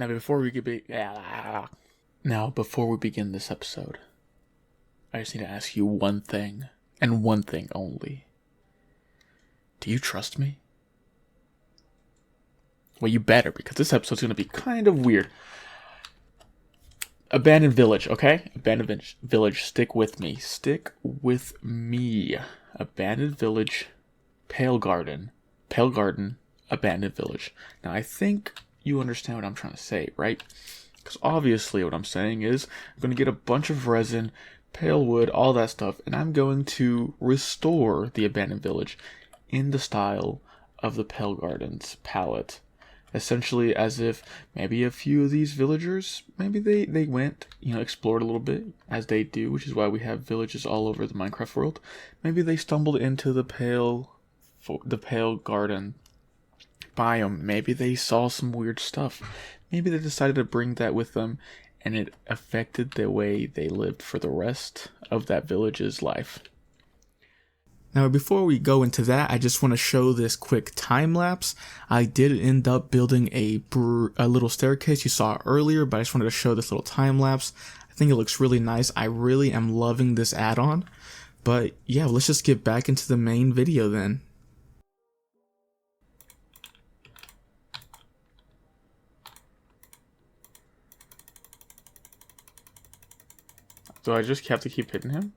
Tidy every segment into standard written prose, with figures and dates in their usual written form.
Now before we begin this episode, I just need to ask you one thing, and one thing only. Do you trust me? Well, you better, because this episode's gonna be kind of weird. Abandoned village, okay? Abandoned village, stick with me. Stick with me. Abandoned village, pale garden, abandoned village. Now, I think you understand what I'm trying to say, right? Because obviously what I'm saying is I'm going to get a bunch of resin, pale wood, all that stuff, and I'm going to restore the abandoned village in the style of the Pale Gardens palette. Essentially as if maybe a few of these villagers, maybe they went, explored a little bit, as they do, which is why we have villages all over the Minecraft world. Maybe they stumbled into the Pale Garden biome. Maybe they saw some weird stuff. Maybe they decided to bring that with them, and it affected the way they lived for the rest of that village's life. Now, before we go into that, I just want to show this quick time lapse. I did end up building a little staircase you saw earlier, but I just wanted to show this little time lapse. I think it looks really nice. I really am loving this add-on. But yeah, let's just get back into the main video then. So I just have to keep hitting him.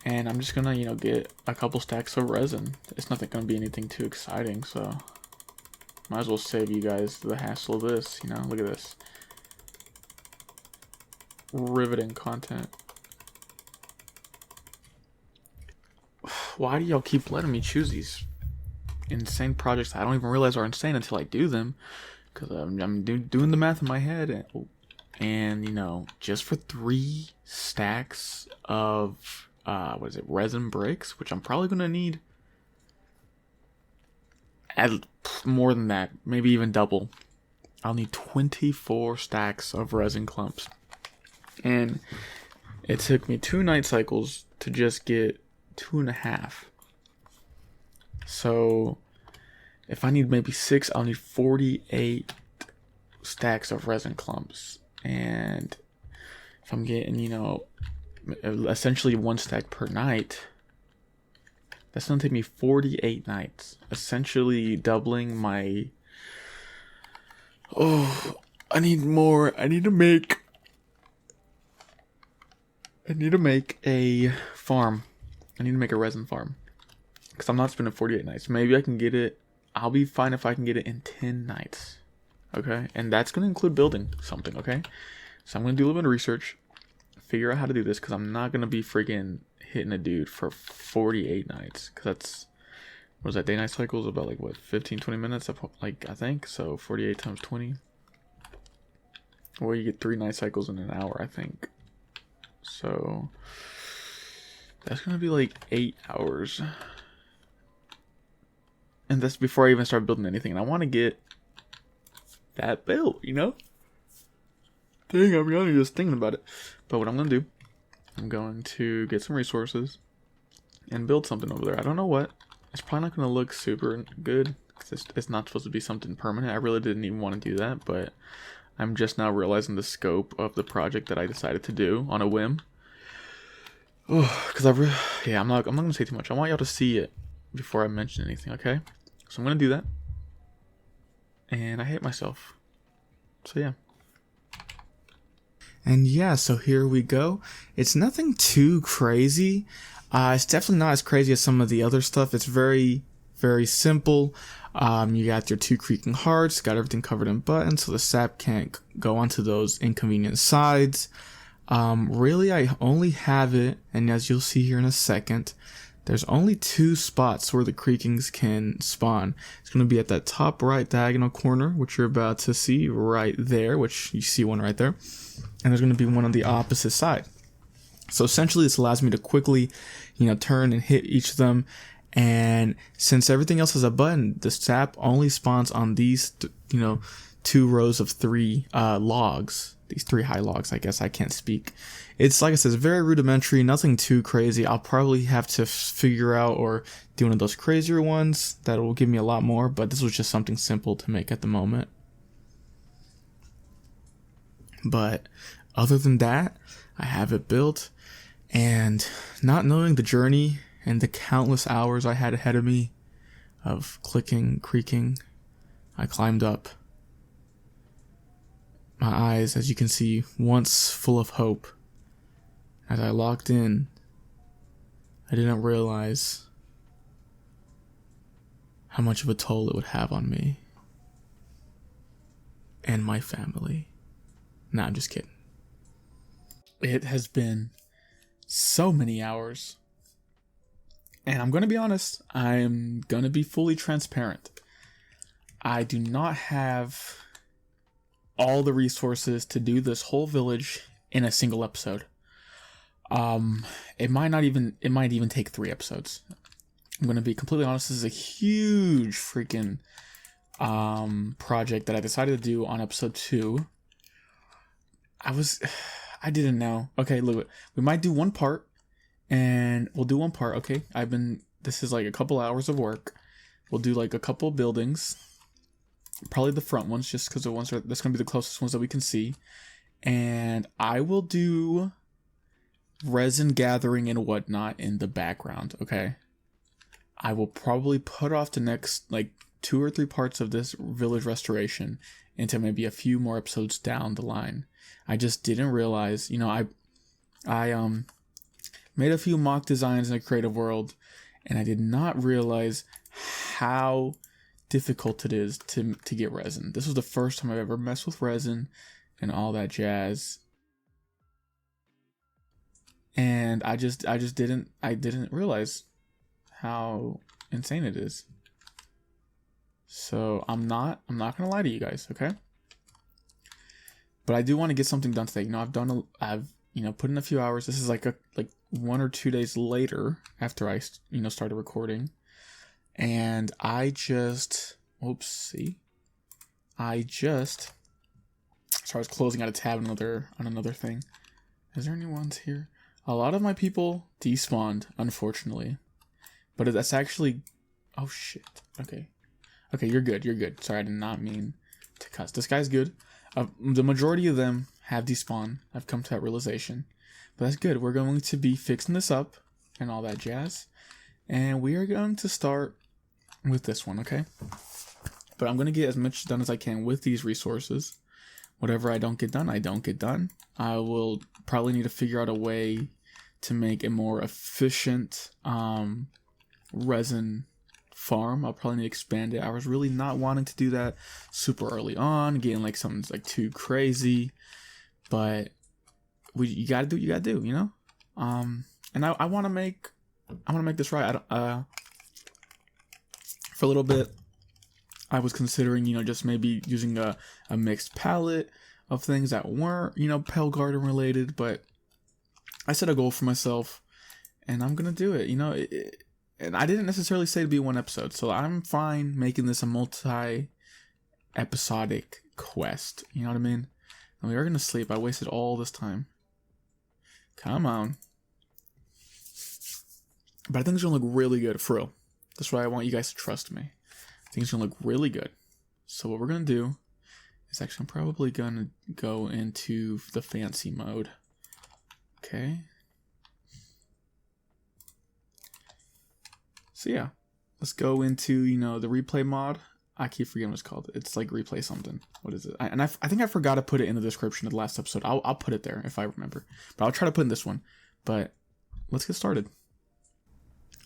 And I'm just gonna, get a couple stacks of resin. It's not gonna be anything too exciting, so might as well save you guys the hassle of this, look at this. Riveting content. Why do y'all keep letting me choose these insane projects I don't even realize are insane until I do them? Because I'm doing the math in my head, and just for 3 stacks of resin bricks, which I'm probably gonna need more than that, maybe even double. I'll need 24 stacks of resin clumps, and it took me 2 night cycles to just get 2.5. So if I need maybe 6, I'll need 48 stacks of resin clumps. And if I'm getting, essentially 1 stack per night, that's going to take me 48 nights. Essentially doubling my... I need more. I need to make a farm. I need to make a resin farm. Because I'm not spending 48 nights. Maybe I can get it... I'll be fine if I can get it in 10 nights. Okay? And that's going to include building something, okay? So I'm going to do a little bit of research. Figure out how to do this, because I'm not going to be freaking hitting a dude for 48 nights. Because that's... What was that? Day-night cycles about, 15-20 minutes? I think. So 48 times 20. Or you get 3 night cycles in an hour, I think. So... that's going to be 8 hours. And that's before I even start building anything. And I want to get that built, Dang, I'm really just thinking about it. But what I'm going to do, I'm going to get some resources and build something over there. I don't know what. It's probably not going to look super good, because it's not supposed to be something permanent. I really didn't even want to do that, but I'm just now realizing the scope of the project that I decided to do on a whim. Because I'm not going to say too much. I want y'all to see it before I mention anything, okay? So I'm going to do that. And I hate myself. So yeah. And yeah, so here we go. It's nothing too crazy. It's definitely not as crazy as some of the other stuff. It's very, very simple. You got your 2 creaking hearts, got everything covered in buttons so the sap can't go onto those inconvenient sides. Really, I only have it, and as you'll see here in a second, there's only 2 spots where the creakings can spawn. It's going to be at that top right diagonal corner, which you're about to see right there, which you see one right there. And there's going to be one on the opposite side. So essentially this allows me to quickly, turn and hit each of them. And since everything else has a button, the sap only spawns on these, 2 rows of 3 logs. These 3 high logs, I guess. I can't speak. It's, like I said, it's very rudimentary, nothing too crazy. I'll probably have to figure out or do one of those crazier ones that will give me a lot more, but this was just something simple to make at the moment. But other than that, I have it built, and not knowing the journey and the countless hours I had ahead of me of clicking, creaking, I climbed up. My eyes, as you can see, once full of hope. As I locked in, I didn't realize how much of a toll it would have on me and my family. Nah, I'm just kidding. It has been so many hours. And I'm going to be honest, I'm going to be fully transparent. I do not have all the resources to do this whole village in a single episode. It might even take 3 episodes. I'm going to be completely honest, this is a huge freaking project that I decided to do on episode 2. I didn't know. Okay, look, we might do one part, and we'll do one part. Okay, this is like a couple hours of work. We'll do like a couple buildings, probably the front ones, just because that's gonna be the closest ones that we can see. And I will do resin gathering and whatnot in the background. Okay, I will probably put off the next like 2 or 3 parts of this village restoration into maybe a few more episodes down the line. I just didn't realize, I made a few mock designs in a creative world, and I did not realize how difficult it is to get resin. This was the first time I've ever messed with resin and all that jazz. And I didn't realize how insane it is. So I'm not gonna lie to you guys, okay? But I do want to get something done today. I've put in a few hours. This is like 1 or 2 days later after I started recording, and I was closing out a tab on another thing. Is there any ones here? A lot of my people despawned, unfortunately, but that's actually, oh shit. Okay, you're good. Sorry, I did not mean to cuss. This guy's good. The majority of them have despawned. I've come to that realization. But that's good. We're going to be fixing this up and all that jazz. And we are going to start with this one, okay? But I'm going to get as much done as I can with these resources. Whatever I don't get done, I don't get done. I will probably need to figure out a way to make a more efficient resin farm. I'll probably need to expand it. I was really not wanting to do that super early on, getting like something like too crazy, but you gotta do what you gotta do, and I want to make this right. For a little bit I was considering just maybe using a mixed palette of things that weren't Pale Garden related, but I set a goal for myself and I'm gonna do it. And I didn't necessarily say to be one episode, so I'm fine making this a multi-episodic quest. You know what I mean? And we are gonna sleep. I wasted all this time. Come on. But I think it's gonna look really good, for real. That's why I want you guys to trust me. I think it's gonna look really good. So what we're gonna do is I'm probably gonna go into the fancy mode. Okay. So yeah, let's go into, the replay mod. I keep forgetting what it's called. It's like replay something. What is it? I think I forgot to put it in the description of the last episode. I'll put it there if I remember. But I'll try to put in this one. But let's get started.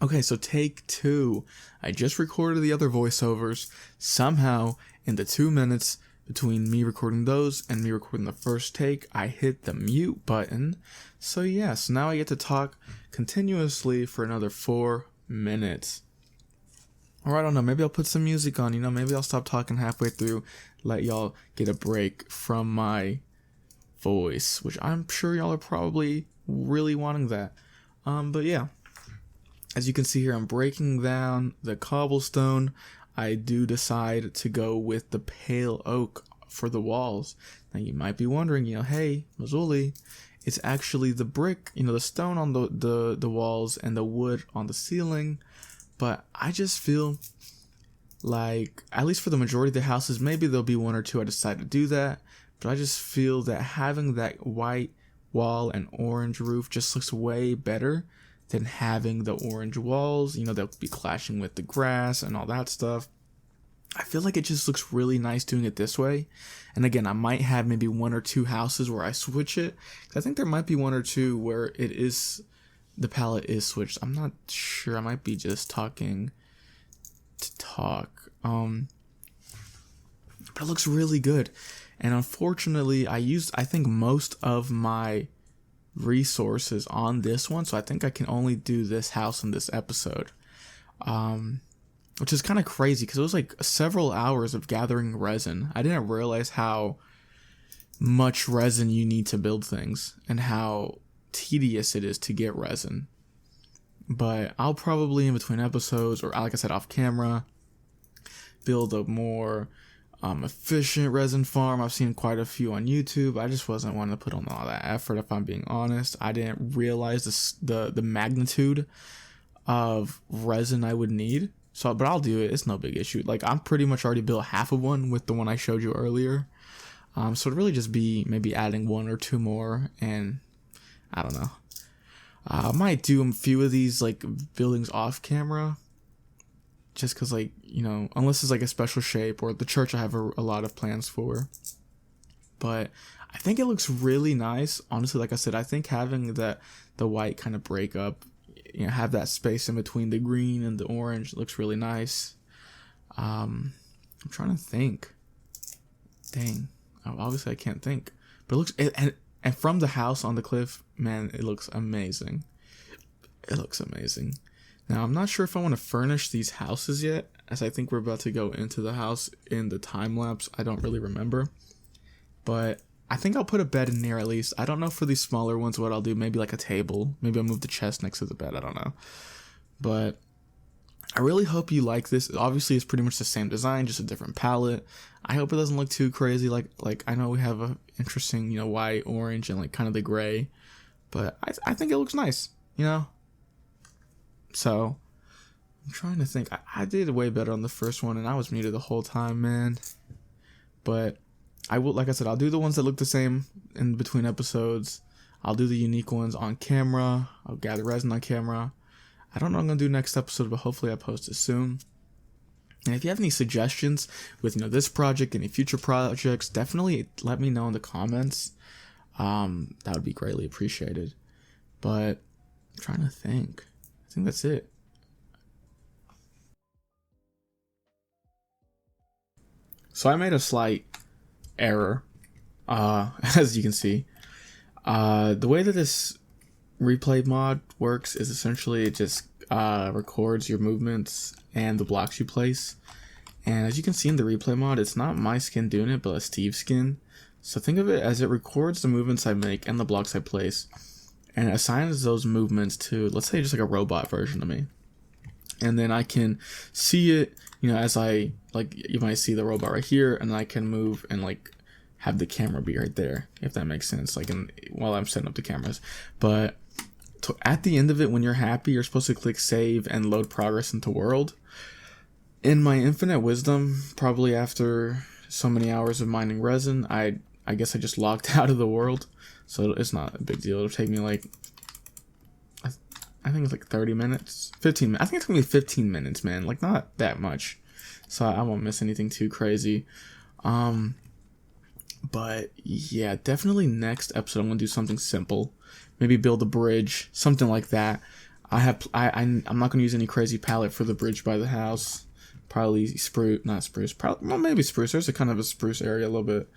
Okay, so take 2. I just recorded the other voiceovers. Somehow, in the 2 minutes between me recording those and me recording the first take, I hit the mute button. So yes, now I get to talk continuously for another 4 minutes. Or I don't know, maybe I'll put some music on, maybe I'll stop talking halfway through, let y'all get a break from my voice, which I'm sure y'all are probably really wanting that. But yeah, as you can see here, I'm breaking down the cobblestone. I do decide to go with the pale oak for the walls. Now you might be wondering, hey, Mazzoli, it's actually the brick, the stone on the walls and the wood on the ceiling. But I just feel like, at least for the majority of the houses, maybe there'll be 1 or 2 I decide to do that. but I just feel that having that white wall and orange roof just looks way better than having the orange walls. You know, they'll be clashing with the grass and all that stuff. I feel like it just looks really nice doing it this way. And again, I might have maybe 1 or 2 houses where I switch it. I think there might be 1 or 2 where it is, the palette is switched. I'm not sure. I might be just talking to talk. But it looks really good. And unfortunately, I think most of my resources on this one, so I think I can only do this house in this episode. Which is kind of crazy because it was like several hours of gathering resin. I didn't realize how much resin you need to build things and how tedious it is to get resin. But I'll probably, in between episodes, or like I said, off camera, build a more efficient resin farm. I've seen quite a few on YouTube. I just wasn't wanting to put on all that effort, if I'm being honest. I didn't realize the magnitude of resin I would need. So, but I'll do it. It's no big issue. Like, I'm pretty much already built half of one with the one I showed you earlier. So it'd really just be maybe adding 1 or 2 more, and I don't know. I might do a few of these like buildings off camera, just because, like, you know, unless it's like a special shape, or the church I have a lot of plans for. But I think it looks really nice. Honestly, like I said, I think having the white kind of break up, you know, have that space in between the green and the orange looks really nice. I'm trying to think. Dang. Obviously I can't think. But it looks, and from the house on the cliff, man, it looks amazing. It looks amazing. Now, I'm not sure if I want to furnish these houses yet, as I think we're about to go into the house in the time lapse. I don't really remember. But I think I'll put a bed in there at least. I don't know for these smaller ones what I'll do. Maybe like a table. Maybe I'll move the chest next to the bed. I don't know. But I really hope you like this. Obviously, it's pretty much the same design, just a different palette. I hope it doesn't look too crazy. Like I know we have a interesting, you know, white, orange, and like kind of the gray. But I think it looks nice, you know? So I'm trying to think. I did way better on the first one, and I was muted the whole time, man. But I will, like I said, I'll do the ones that look the same in between episodes. I'll do the unique ones on camera. I'll gather resin on camera. I don't know what I'm going to do next episode, but hopefully I post it soon. And if you have any suggestions with, you know, this project, any future projects, definitely let me know in the comments. That would be greatly appreciated. But I'm trying to think. I think that's it. So I made a slight error, as you can see. The way that this replay mod works is essentially it just records your movements and the blocks you place. And as you can see in the replay mod, it's not my skin doing it, but a Steve's skin. So think of it as it records the movements I make and the blocks I place, and it assigns those movements to, let's say, just like a robot version of me. And then I can see it, you know, as I, like, you might see the robot right here, and I can move and like have the camera be right there, if that makes sense, like while I'm setting up the cameras. But at the end of it, when you're happy, you're supposed to click save and load progress into world. In my infinite wisdom, probably after so many hours of mining resin, I guess I just logged out of the world. So it's not a big deal. It'll take me like, I think it's like 30 minutes, 15 minutes. I think it's gonna be 15 minutes, man. Like, not that much. So I won't miss anything too crazy. But yeah, definitely next episode I'm gonna do something simple. Maybe build a bridge, something like that. I'm not gonna use any crazy palette for the bridge by the house. Probably not spruce. Probably, well, maybe spruce. There's a kind of a spruce area a little bit.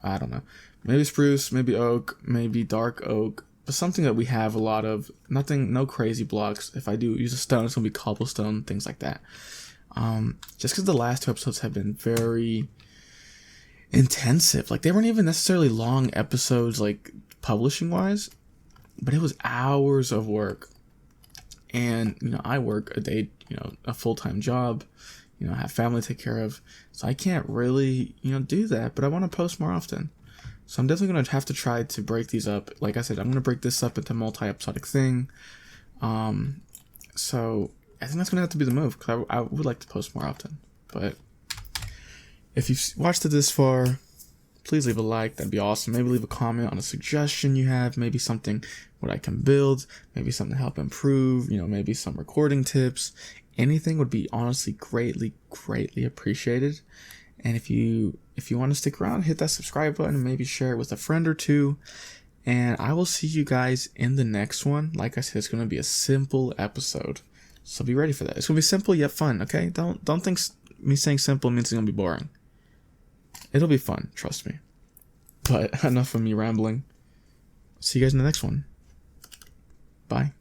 I don't know. Maybe spruce, maybe oak, maybe dark oak. But something that we have a lot of. No crazy blocks. If I do use a stone, it's gonna be cobblestone, things like that. Just because the last 2 episodes have been very intensive. Like, they weren't even necessarily long episodes, like, publishing wise, but it was hours of work. And, you know, I work a day, you know, a full-time job, you know, I have family to take care of, so I can't really, you know, do that. But I want to post more often, so I'm definitely going to have to try to break these up. Like I said, I'm going to break this up into multi-episodic thing. So I think that's going to have to be the move, because I would like to post more often. But if you've watched it this far, please leave a like. That'd be awesome. Maybe leave a comment on a suggestion you have. Maybe something what I can build. Maybe something to help improve. Maybe some recording tips. Anything would be honestly greatly appreciated. And if you want to stick around, hit that subscribe button and maybe share it with a friend or two. And I will see you guys in the next one. Like I said, it's going to be a simple episode. So be ready for that. It's going to be simple yet fun, okay? Don't think me saying simple means it's going to be boring. It'll be fun, trust me. But enough of me rambling. See you guys in the next one. Bye.